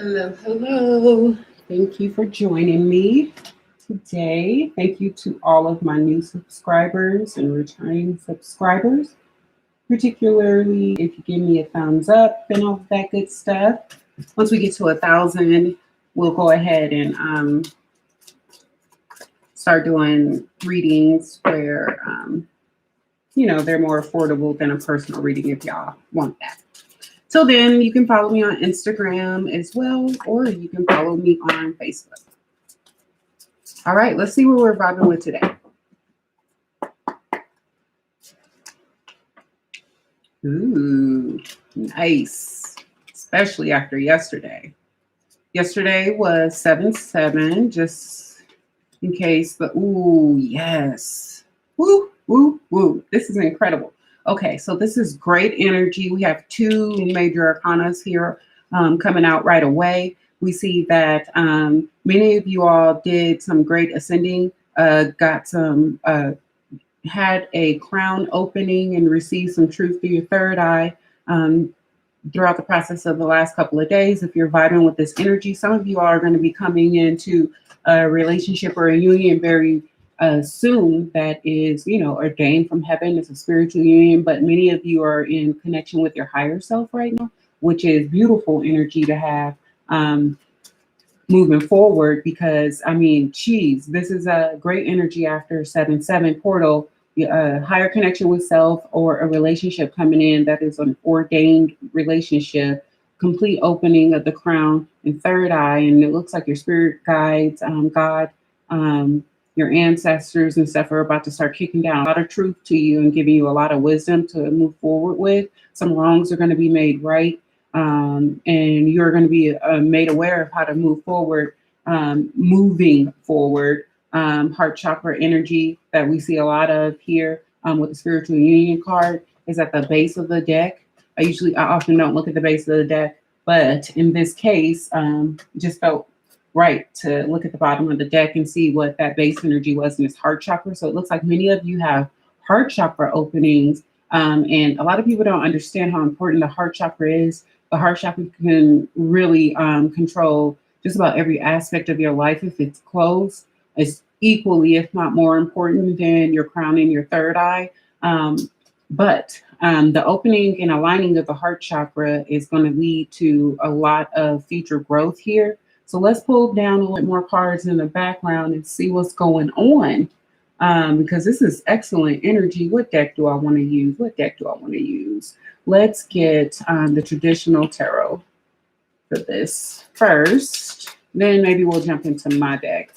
Hello, hello. Thank you for joining me today. Thank you to all of my new subscribers and returning subscribers, particularly if you give me a thumbs up and all of that good stuff. Once we get to 1,000, we'll go ahead and start doing readings where, they're more affordable than a personal reading if y'all want that. Till then, you can follow me on Instagram as well, or you can follow me on Facebook. All right, let's see what we're vibing with today. Ooh, nice. Especially after yesterday. Yesterday was 7-7, just in case. But ooh, yes. Woo, woo, woo. This is incredible. Okay, so this is great energy. We have two major arcanas here coming out right away. We see that many of you all did some great ascending, got some, had a crown opening and received some truth through your third eye throughout the process of the last couple of days. If you're vibing with this energy, some of you are going to be coming into a relationship or a union very soon that is, ordained from heaven. It's a spiritual union, but many of you are in connection with your higher self right now, which is beautiful energy to have moving forward because, this is a great energy after 7-7 portal, higher connection with self or a relationship coming in that is an ordained relationship, complete opening of the crown and third eye. And it looks like your spirit guides, God, your ancestors and stuff are about to start kicking down a lot of truth to you and giving you a lot of wisdom to move forward with. Some wrongs are going to be made right. And you're going to be made aware of how to move forward, moving forward. Heart chakra energy that we see a lot of here with the spiritual union card is at the base of the deck. I often don't look at the base of the deck, but in this case, just felt right to look at the bottom of the deck and see what that base energy was in its heart chakra. So it looks like many of you have heart chakra openings. And a lot of people don't understand how important the heart chakra is. The heart chakra can really control just about every aspect of your life. If it's closed, it's equally, if not more important than your crown and your third eye. But the opening and aligning of the heart chakra is going to lead to a lot of future growth here. So let's pull down a little bit more cards in the background and see what's going on. Because this is excellent energy. What deck do I want to use? Let's get the traditional tarot for this first. Then maybe we'll jump into my deck.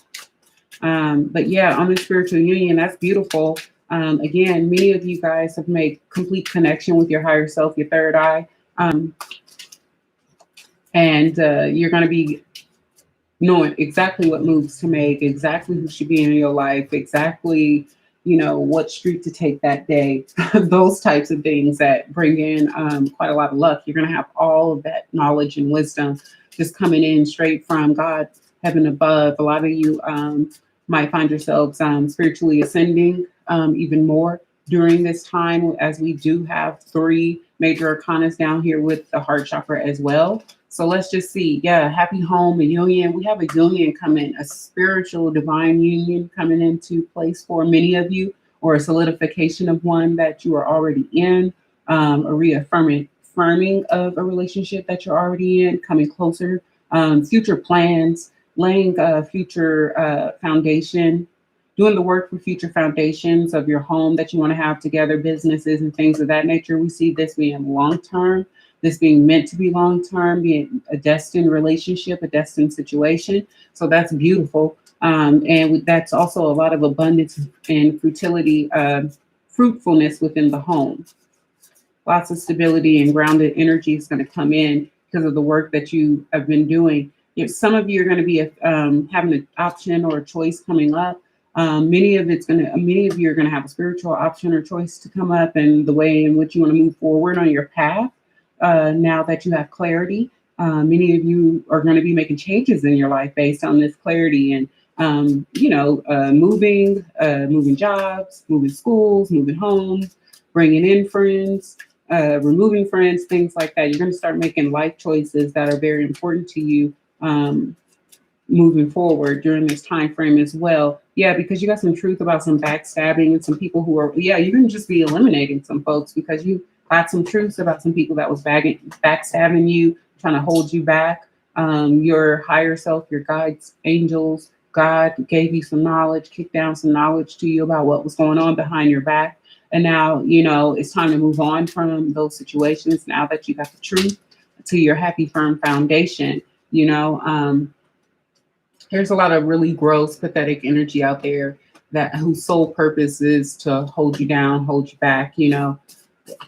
But yeah, on the spiritual union, that's beautiful. Again, many of you guys have made complete connection with your higher self, your third eye. And you're going to be knowing exactly what moves to make, exactly who should be in your life, exactly, what street to take that day, those types of things that bring in quite a lot of luck. You're going to have all of that knowledge and wisdom just coming in straight from God, heaven above. A lot of you might find yourselves spiritually ascending even more during this time, as we do have 3 major arcanas down here with the heart chakra as well. So let's just see. Yeah, happy home, a union. We have a union coming, a spiritual divine union coming into place for many of you, or a solidification of one that you are already in, a reaffirming of a relationship that you're already in, coming closer, future plans, laying a future foundation, doing the work for future foundations of your home that you want to have together, businesses and things of that nature. We see this being long-term, this being meant to be long-term, being a destined relationship, a destined situation. So that's beautiful. And that's also a lot of abundance and fertility, fruitfulness within the home. Lots of stability and grounded energy is going to come in because of the work that you have been doing. Some of you are going to be having an option or a choice coming up. Many of you are going to have a spiritual option or choice to come up, and the way in which you want to move forward on your path. Now that you have clarity, many of you are going to be making changes in your life based on this clarity, and moving jobs, moving schools, moving homes, bringing in friends, removing friends, things like that. You're going to start making life choices that are very important to you. Moving forward during this time frame as well. Yeah, because you got some truth about some backstabbing and some people who are, yeah, you can just be eliminating some folks because you got some truths about some people that was backstabbing you, trying to hold you back. Your higher self, your guides, angels, God gave you some knowledge, kicked down some knowledge to you about what was going on behind your back. And now, it's time to move on from those situations now that you got the truth to your happy, firm foundation. You know, there's a lot of really gross, pathetic energy out there that whose sole purpose is to hold you down, hold you back.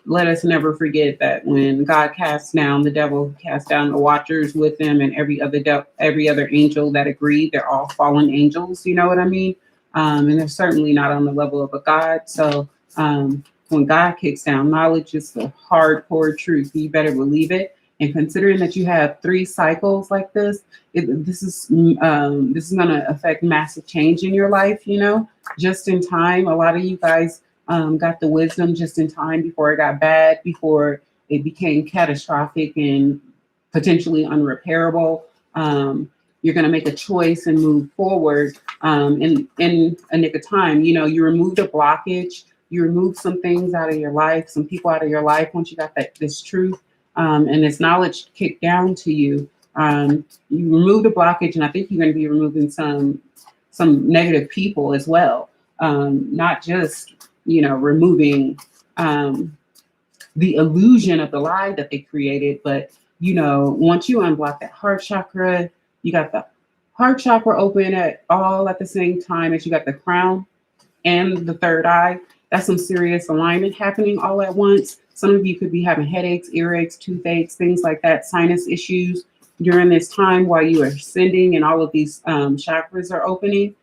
Let us never forget that when God casts down, the devil cast down the watchers with him, and every other angel that agreed. They're all fallen angels. You know what I mean? And they're certainly not on the level of a God. So when God kicks down, knowledge is the hardcore truth. You better believe it. And considering that you have 3 cycles like this, this is going to affect massive change in your life. Just in time. A lot of you guys got the wisdom just in time before it got bad, before it became catastrophic and potentially unrepairable. You're going to make a choice and move forward in a nick of time. You removed a blockage, you removed some things out of your life, some people out of your life once you got this truth and this knowledge kicked down to you. You removed a blockage, and I think you're going to be removing some negative people as well. Not just removing the illusion of the lie that they created, but once you unblock that heart chakra, you got the heart chakra open at the same time as you got the crown and the third eye. That's some serious alignment happening all at once. Some of you could be having headaches, earaches, toothaches, things like that, sinus issues during this time while you are ascending and all of these chakras are opening.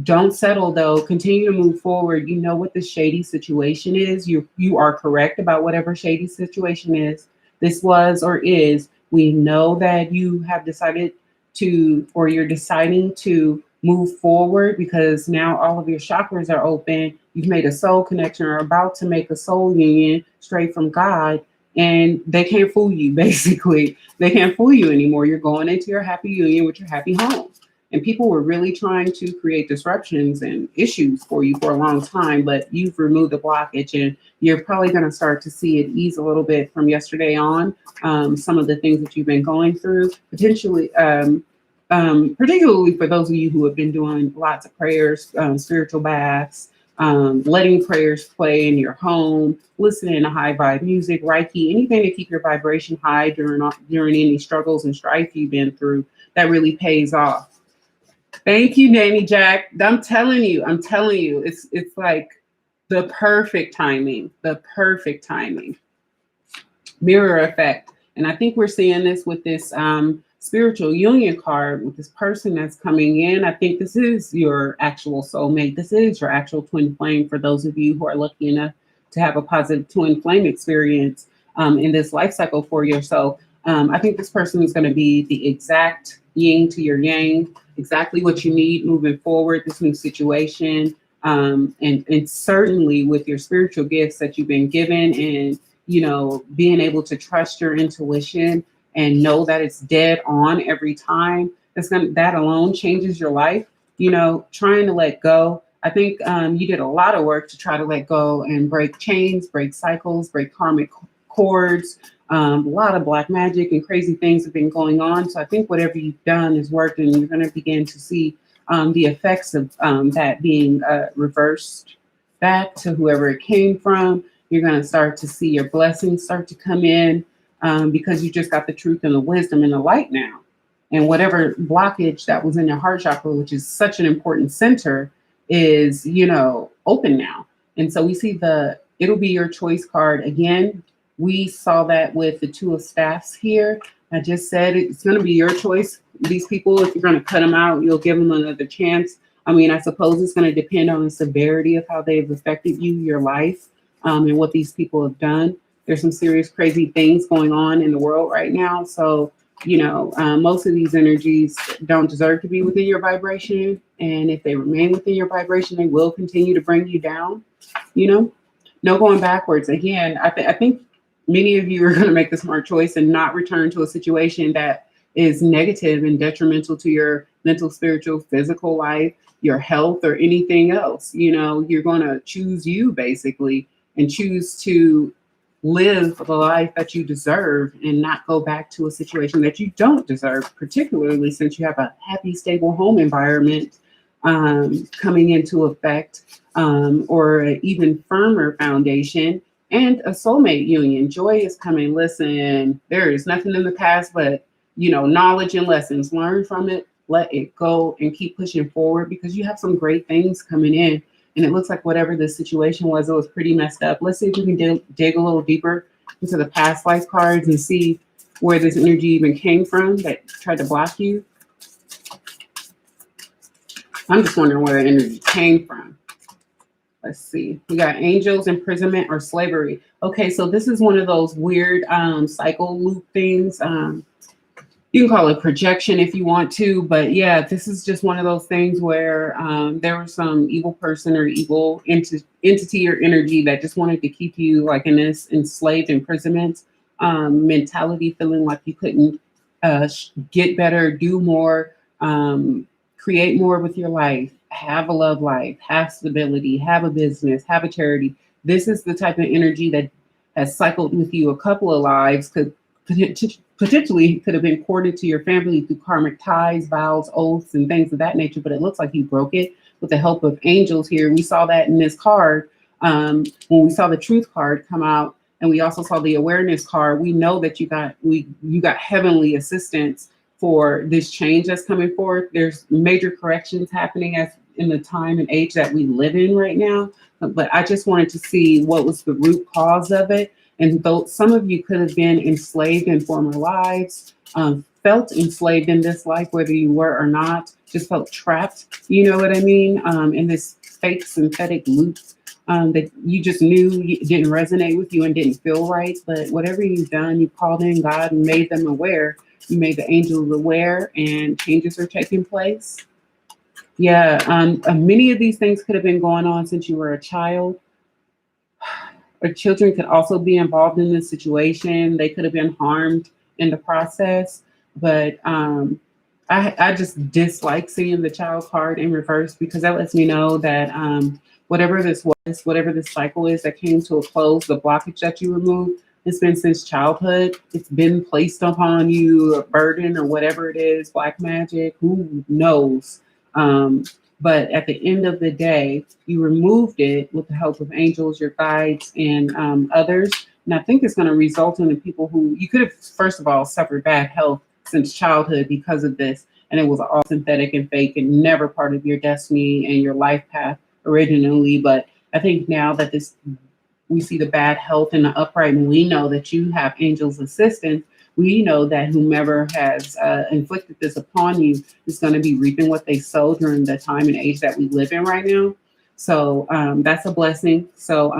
Don't settle though. Continue to move forward. You know what the shady situation is. You are correct about whatever shady situation is. This was or is. We know that you have decided to, or you're deciding to move forward because now all of your chakras are open. You've made a soul connection or about to make a soul union straight from God. And they can't fool you, basically. They can't fool you anymore. You're going into your happy union with your happy home. And people were really trying to create disruptions and issues for you for a long time, but you've removed the blockage and you're probably going to start to see it ease a little bit from yesterday on. Some of the things that you've been going through, potentially, particularly for those of you who have been doing lots of prayers, spiritual baths, letting prayers play in your home, listening to high vibe music, Reiki, anything to keep your vibration high during any struggles and strife you've been through, that really pays off. Thank you, Danny Jack. I'm telling you, it's like the perfect timing, mirror effect. And I think we're seeing this with this spiritual union card with this person that's coming in. I think this is your actual soulmate. This is your actual twin flame for those of you who are lucky enough to have a positive twin flame experience in this life cycle for yourself. I think this person is going to be the exact yin to your yang, exactly what you need moving forward, this new situation. And certainly with your spiritual gifts that you've been given and, being able to trust your intuition and know that it's dead on every time, that alone changes your life. Trying to let go. I think you did a lot of work to try to let go and break chains, break cycles, break karmic cords. A lot of black magic and crazy things have been going on. So I think whatever you've done is worked, and you're going to begin to see the effects of that being reversed back to whoever it came from. You're going to start to see your blessings start to come in because you just got the truth and the wisdom and the light now. And whatever blockage that was in your heart chakra, which is such an important center, is, open now. And so we see it'll be your choice card again. We saw that with the Two of Staffs here. I just said it's going to be your choice. These people, if you're going to cut them out, you'll give them another chance. I mean, I suppose it's going to depend on the severity of how they've affected you, your life, and what these people have done. There's some serious, crazy things going on in the world right now. So, most of these energies don't deserve to be within your vibration. And if they remain within your vibration, they will continue to bring you down, No going backwards. Again, I think many of you are going to make the smart choice and not return to a situation that is negative and detrimental to your mental, spiritual, physical life, your health, or anything else. You know, you're going to choose you basically and choose to live the life that you deserve and not go back to a situation that you don't deserve, particularly since you have a happy, stable home environment coming into effect, or an even firmer foundation, and a soulmate union. Joy is coming. Listen, there is nothing in the past but, you know, knowledge and lessons. Learn from it, let it go, and keep pushing forward because you have some great things coming in. And it looks like whatever the situation was, it was pretty messed up. Let's see if we can dig a little deeper into the past life cards and see where this energy even came from that tried to block you. I'm just wondering where the energy came from. Let's see. We got angels, imprisonment, or slavery. Okay, so this is one of those weird cycle loop things. You can call it projection if you want to, but yeah, this is just one of those things where there was some evil person or evil entity or energy that just wanted to keep you like in this enslaved imprisonment mentality, feeling like you couldn't get better, do more, create more with your life, have a love life, have stability, have a business, have a charity. This is the type of energy that has cycled with you a couple of lives, could potentially could have been corded to your family through karmic ties, vows, oaths, and things of that nature. But it looks like you broke it with the help of angels here. We saw that in this card when we saw the truth card come out, and we also saw the awareness card. We know that you got heavenly assistance for this change that's coming forth. There's major corrections happening as in the time and age that we live in right now. But I just wanted to see what was the root cause of it. And though some of you could have been enslaved in former lives, felt enslaved in this life, whether you were or not, just felt trapped, you know what I mean, in this fake synthetic loop that you just knew didn't resonate with you and didn't feel right. But whatever you've done, you called in God and made them aware. You made the angels aware, and changes are taking place. Yeah, many of these things could have been going on since you were a child. Or children could also be involved in this situation. They could have been harmed in the process. But I just dislike seeing the child card in reverse because that lets me know that whatever this was, whatever this cycle is that came to a close, the blockage that you removed, it's been since childhood. It's been placed upon you, a burden or whatever it is, black magic, who knows? But at the end of the day, you removed it with the help of angels, your guides, and others. And I think it's going to result in the people who you could have, first of all, suffered bad health since childhood because of this. And it was all synthetic and fake and never part of your destiny and your life path originally. But I think now that we see the bad health and the upright, and we know that you have angels' assistance, we know that whomever has inflicted this upon you is going to be reaping what they sow during the time and age that we live in right now. So that's a blessing. So,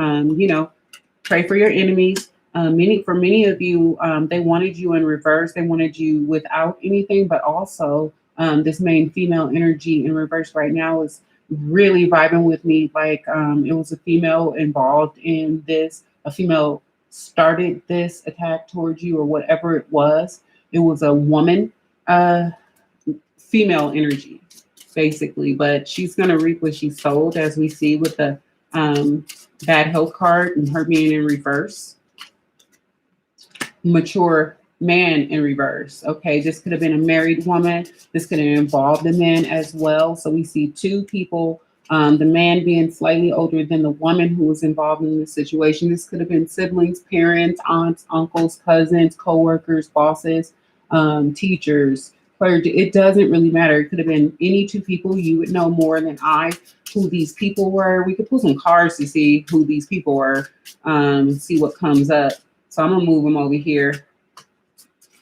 pray for your enemies. For many of you, they wanted you in reverse. They wanted you without anything, but also this main female energy in reverse right now is really vibing with me. Like it was a female involved in this, a female started this attack towards you or whatever it was. It was a woman, female energy, basically. But she's going to reap what she sowed, as we see with the bad health card and her being in reverse. Mature man in reverse. Okay, this could have been a married woman. This could have involved a man as well. So we see two people, the man being slightly older than the woman who was involved in the situation. This could have been siblings, parents, aunts, uncles, cousins, co-workers, bosses, teachers, clergy. It doesn't really matter. It could have been any two people. You would know more than I who these people were. We could pull some cards to see who these people were, see what comes up. So I'm gonna move them over here.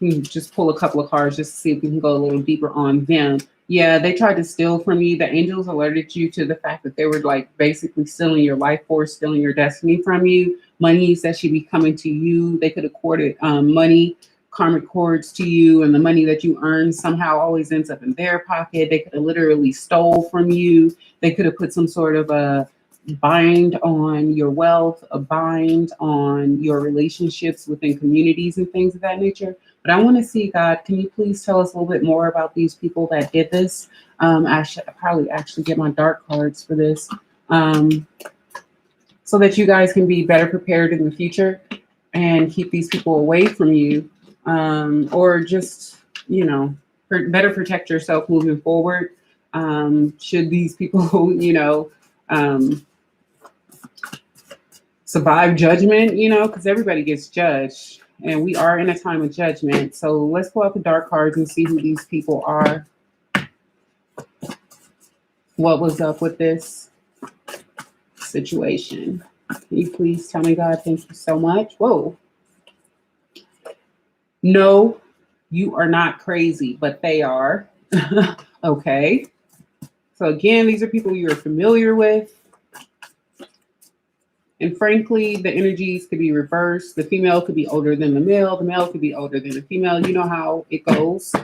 Just pull a couple of cards just to see if we can go a little deeper on them. Yeah, they tried to steal from you. The angels alerted you to the fact that they were like basically stealing your life force, stealing your destiny from you. Monies that should be coming to you. They could have courted money, karmic cords to you, and the money that you earn somehow always ends up in their pocket. They could have literally stole from you. They could have put some sort of a bind on your wealth, a bind on your relationships within communities and things of that nature. But I want to see, God, can you please tell us a little bit more about these people that did this? I should probably actually get my dark cards for this, um, so that you guys can be better prepared in the future and keep these people away from you, or just, you know, better protect yourself moving forward. Should these people, um, survive judgment, because everybody gets judged and we are in a time of judgment. So let's pull out the dark cards and see who these people are. What was up with this situation? Can you please tell me, God? Thank you so much. Whoa. No, you are not crazy, but they are. Okay. So again, these are people you're familiar with. And frankly, the energies could be reversed. The female could be older than the male. The male could be older than the female. You know how it goes.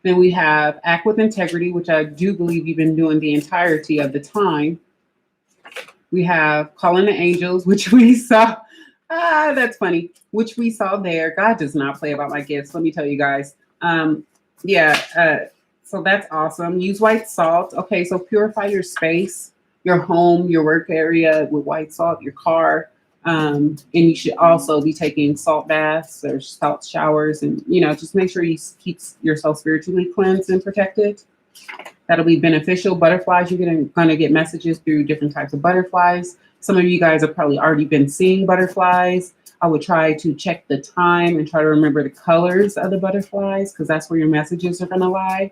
Then we have act with integrity, which I do believe you've been doing the entirety of the time. We have calling the angels, which we saw. That's funny. Which we saw there. God does not play about my gifts. Let me tell you guys. So that's awesome. Use white salt. Okay, so purify your space, your home, your work area with white salt, your car. And you should also be taking salt baths or salt showers, and just make sure you keep yourself spiritually cleansed and protected. That'll be beneficial. Butterflies, you're going to get messages through different types of butterflies. Some of you guys have probably already been seeing butterflies. I would try to check the time and try to remember the colors of the butterflies, because that's where your messages are going to lie.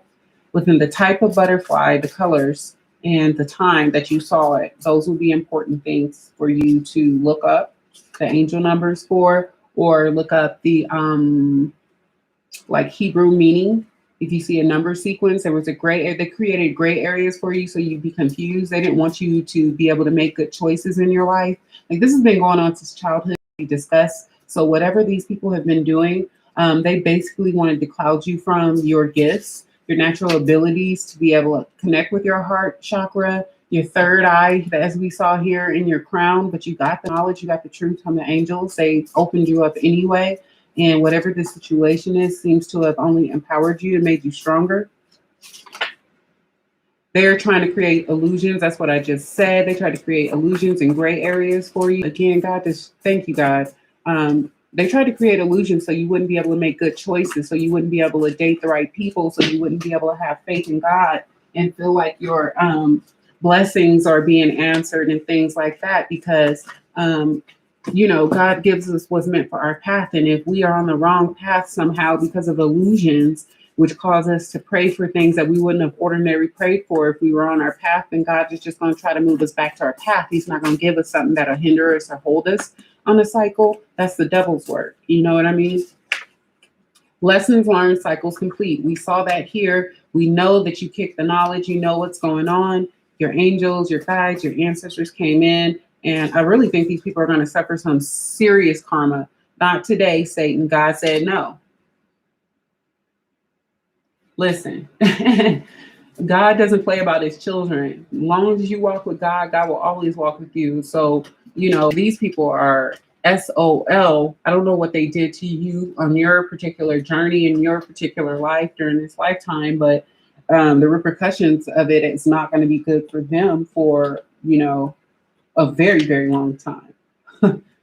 Within the type of butterfly, the colors, and the time that you saw it, those will be important things for you to look up the angel numbers for, or look up the like Hebrew meaning. If you see a number sequence, there was a gray, they created gray areas for you so you'd be confused. They didn't want you to be able to make good choices in your life. Like, this has been going on since childhood, we discussed. So whatever these people have been doing, they basically wanted to cloud you from your gifts, your natural abilities to be able to connect with your heart chakra, your third eye, as we saw here in your crown. But you got the knowledge, you got the truth from the angels. They opened you up anyway. And whatever the situation is seems to have only empowered you and made you stronger. They're trying to create illusions. That's what I just said. They try to create illusions and gray areas for you. Again, God, thank you, God. They tried to create illusions so you wouldn't be able to make good choices, so you wouldn't be able to date the right people, so you wouldn't be able to have faith in God and feel like your blessings are being answered and things like that, because God gives us what's meant for our path. And if we are on the wrong path somehow because of illusions, which cause us to pray for things that we wouldn't have ordinarily prayed for if we were on our path, then God is just going to try to move us back to our path. He's not going to give us something that'll hinder us or hold us on the cycle. That's the devil's work. You know what I mean? Lessons learned, cycles complete. We saw that here. We know that you kicked the knowledge. You know what's going on. Your angels, your guides, your ancestors came in. And I really think these people are going to suffer some serious karma. Not today, Satan. God said no. Listen, God doesn't play about his children. As long as you walk with God, God will always walk with you. So, these people are SOL. I don't know what they did to you on your particular journey in your particular life during this lifetime, but the repercussions of it is not going to be good for them for, a very, very long time.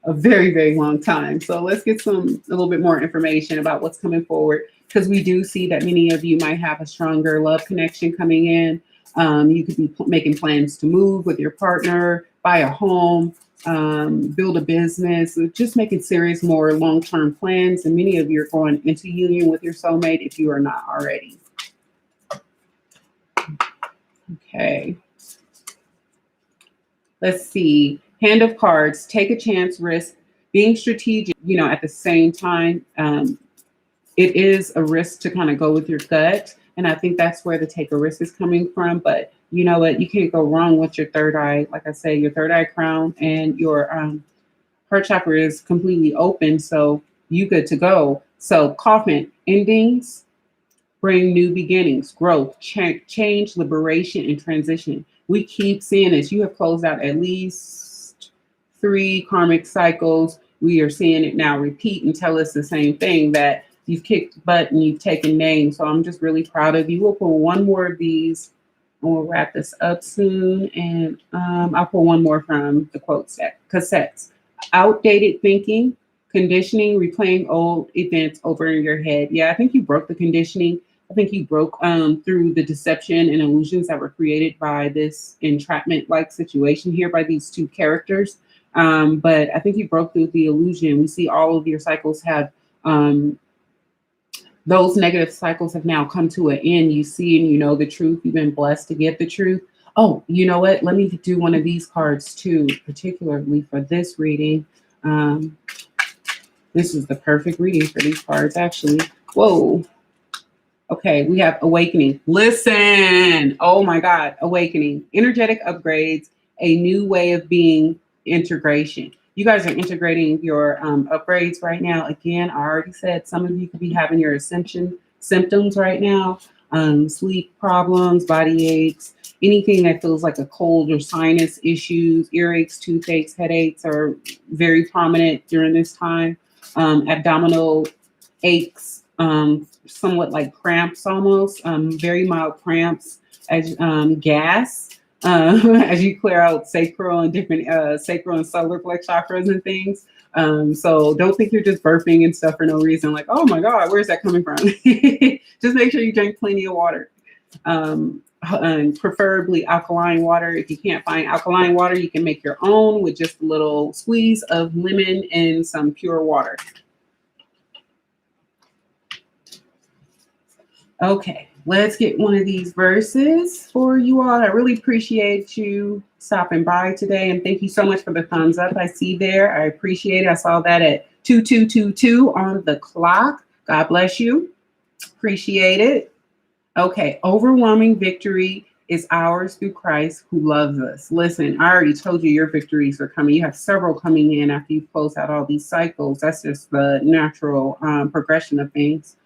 A very, very long time. So let's get a little bit more information about what's coming forward, because we do see that many of you might have a stronger love connection coming in. You could be making plans to move with your partner, buy a home, build a business, just making serious, more long-term plans. And many of you are going into union with your soulmate if you are not already. Okay. Let's see. Hand of cards, take a chance, risk, being strategic, at the same time. It is a risk to kind of go with your gut. And I think that's where the take a risk is coming from. But you know what? You can't go wrong with your third eye. Like I say, your third eye crown and your heart chakra is completely open. So you good to go. So coffin, endings, bring new beginnings, growth, change, liberation, and transition. We keep seeing this. You have closed out at least 3 karmic cycles. We are seeing it now repeat and tell us the same thing, that you've kicked butt and you've taken names. So I'm just really proud of you. We'll pull one more of these and we'll wrap this up soon. And I'll pull one more from the quote set, cassettes. Outdated thinking, conditioning, replaying old events over in your head. Yeah, I think you broke the conditioning. I think you broke through the deception and illusions that were created by this entrapment-like situation here by these 2 characters. But I think you broke through the illusion. We see all of your cycles have those negative cycles have now come to an end. You see and you know the truth. You've been blessed to get the truth. Oh, you know what? Let me do one of these cards too, particularly for this reading. This is the perfect reading for these cards, actually. Whoa. Okay, we have awakening. Listen. Oh my God. Awakening. Energetic upgrades. A new way of being. Integration. You guys are integrating your upgrades right now. Again, I already said some of you could be having your ascension symptoms right now. Sleep problems, body aches, anything that feels like a cold or sinus issues, earaches, toothaches, headaches are very prominent during this time. Abdominal aches, somewhat like cramps almost, very mild cramps, as gas. As you clear out sacral and different sacral and solar plex chakras and things. So don't think you're just burping and stuff for no reason. Like, oh my God, where's that coming from? Just make sure you drink plenty of water. And preferably alkaline water. If you can't find alkaline water, you can make your own with just a little squeeze of lemon and some pure water. Okay, let's get one of these verses for you all. I really appreciate you stopping by today, and thank you so much for the thumbs up I see there. I appreciate it. I saw that at 2222 on the clock. God bless you. Appreciate it. Okay, overwhelming victory is ours through Christ who loves us. Listen, I already told you your victories are coming. You have several coming in after you've closed out all these cycles. That's just the natural progression of things.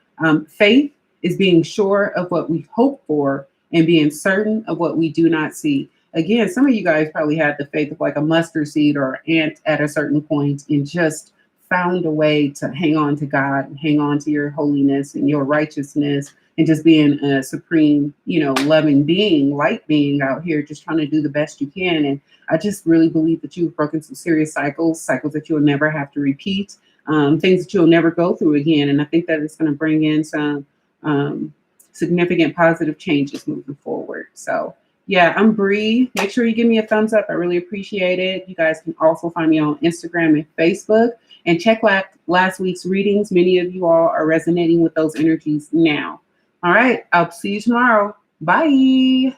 Faith is being sure of what we hope for and being certain of what we do not see. Again, some of you guys probably had the faith of like a mustard seed or an ant at a certain point and just found a way to hang on to God and hang on to your holiness and your righteousness and just being a supreme, loving being, light being out here, just trying to do the best you can. And I just really believe that you've broken some serious cycles that you'll never have to repeat, things that you'll never go through again. And I think that it's going to bring in some significant positive changes moving forward. So yeah, I'm Bri. Make sure you give me a thumbs up. I really appreciate it. You guys can also find me on Instagram and Facebook and check last week's readings. Many of you all are resonating with those energies now. All right, I'll see you tomorrow. Bye.